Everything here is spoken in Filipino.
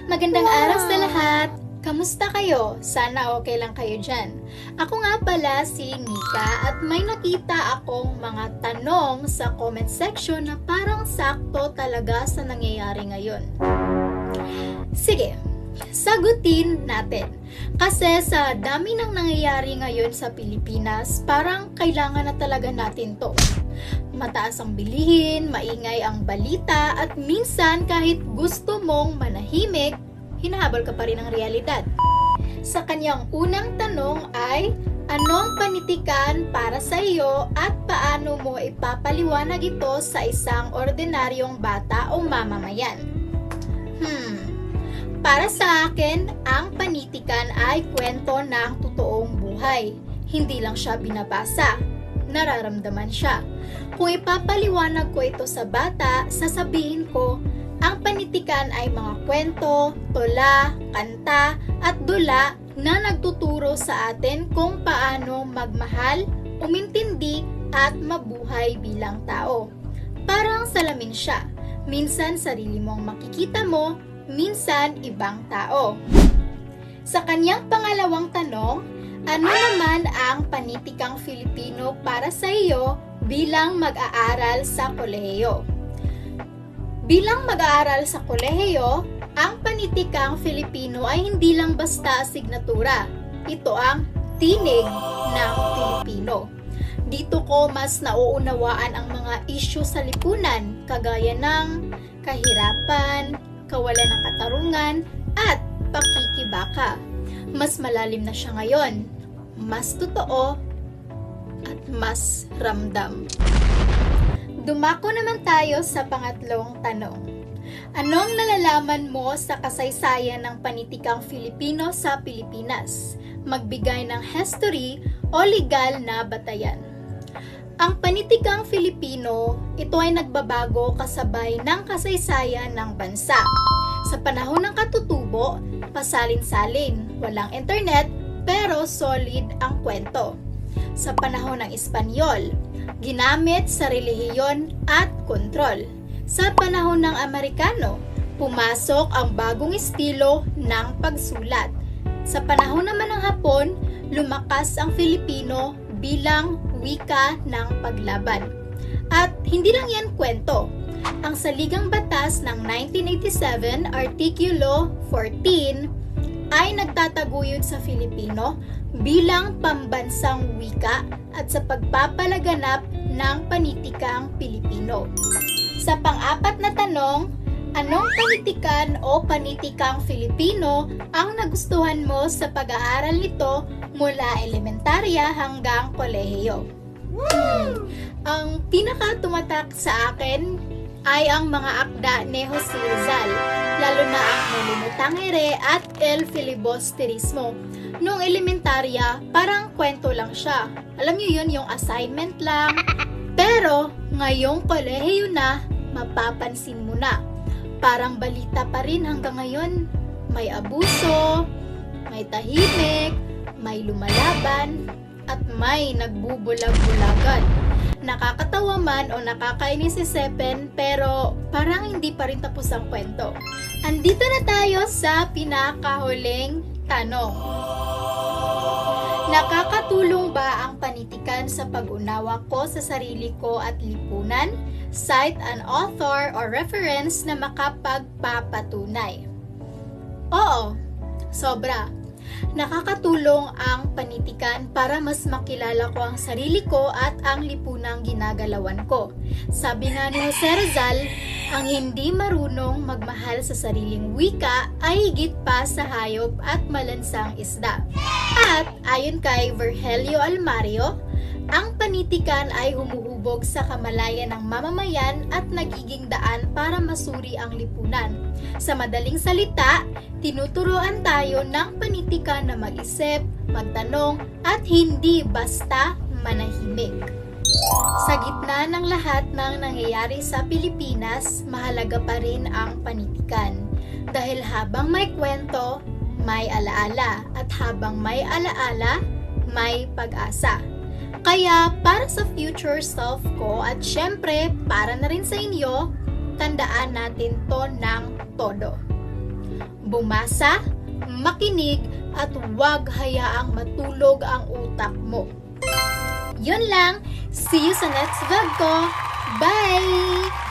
Magandang araw sa lahat! Kamusta kayo? Sana okay lang kayo dyan. Ako nga pala si Nika at may nakita akong mga tanong sa comment section na parang sakto talaga sa nangyayari ngayon. Sige, sagutin natin. Kasi sa dami ng nangyayari ngayon sa Pilipinas, parang kailangan na talaga natin to. Mataas ang bilihin, maingay ang balita, at minsan kahit gusto mong manahimik, hinahabol ka pa rin ng realidad. Sa kanyang unang tanong ay, anong panitikan para sa iyo at paano mo ipapaliwanag ito sa isang ordinaryong bata o mamamayan? Para sa akin, ang panitikan ay kwento ng totoong buhay. Hindi lang siya binabasa, nararamdaman siya. Kung ipapaliwanag ko ito sa bata, sasabihin ko, ang panitikan ay mga kwento, tula, kanta, at dula na nagtuturo sa atin kung paano magmahal, umintindi, at mabuhay bilang tao. Parang salamin siya. Minsan sarili mong makikita mo, minsan ibang tao. Sa kanyang pangalawang tanong, ano naman ang panitikang Filipino para sa iyo bilang mag-aaral sa kolehiyo? Bilang mag-aaral sa kolehiyo, ang panitikang Filipino ay hindi lang basta asignatura. Ito ang tinig ng Filipino. Dito ko mas nauunawaan ang mga isyu sa lipunan, kagaya ng kahirapan, kawalan ng katarungan, at pakikibaka. Mas malalim na siya ngayon, mas totoo, at mas ramdam. Dumako naman tayo sa pangatlong tanong. Anong nalalaman mo sa kasaysayan ng panitikang Filipino sa Pilipinas? Magbigay ng history o legal na batayan. Ang panitikang Filipino, ito ay nagbabago kasabay ng kasaysayan ng bansa. Sa panahon ng katutubo, pasalin-salin, walang internet, pero solid ang kwento. Sa panahon ng Espanyol, ginamit sa relihiyon at kontrol. Sa panahon ng Amerikano, pumasok ang bagong estilo ng pagsulat. Sa panahon naman ng Hapon, lumakas ang Filipino bilang wika ng paglaban. At hindi lang yan kwento. Ang Saligang Batas ng 1987, Artikulo 14, ay nagtataguyod sa Filipino bilang pambansang wika at sa pagpapalaganap ng panitikang Pilipino. Sa pang-apat na tanong, anong panitikan o panitikang Filipino ang nagustuhan mo sa pag-aaral nito mula elementarya hanggang kolehiyo? Ang pinaka-tumatak sa akin ay ang mga akda ni Jose Rizal, lalo na ang Nulunutang Ere at El Filibusterismo. Noong elementarya, parang kwento lang siya. Alam niyo yun, yung assignment lang. Pero, ngayong kolehiyo na, mapapansin mo na. Parang balita pa rin hanggang ngayon. May abuso, may tahimik, may lumalaban, at may nagbubulag-bulagan. Nakakatawa man o nakakainis isipin, pero parang hindi pa rin tapos ang kwento. Andito na tayo sa pinakahuling tanong. Nakakatulong ba ang panitikan sa pag-unawa ko sa sarili ko at lipunan? Cite an author or reference na makapagpapatunay. Oo, sobra. Nakakatulong ang panitikan para mas makilala ko ang sarili ko at ang lipunang ginagalawan ko. Sabi nga ni Jose Rizal, ang hindi marunong magmahal sa sariling wika ay higit pa sa hayop at malansang isda. At ayon kay Virgilio Almario, ang panitikan ay humuhubog sa kamalayan ng mamamayan at nagiging daan para masuri ang lipunan. Sa madaling salita, tinuturuan tayo ng panitikan na mag-isip, magtanong, at hindi basta manahimik. Sa gitna ng lahat ng nangyayari sa Pilipinas, mahalaga pa rin ang panitikan. Dahil habang may kwento, may alaala. At habang may alaala, may pag-asa. Kaya para sa future self ko at syempre para na rin sa inyo, tandaan natin to ng todo. Bumasa, makinig, at huwag hayaang matulog ang utak mo. Yun lang. See you sa next vlog ko. Bye!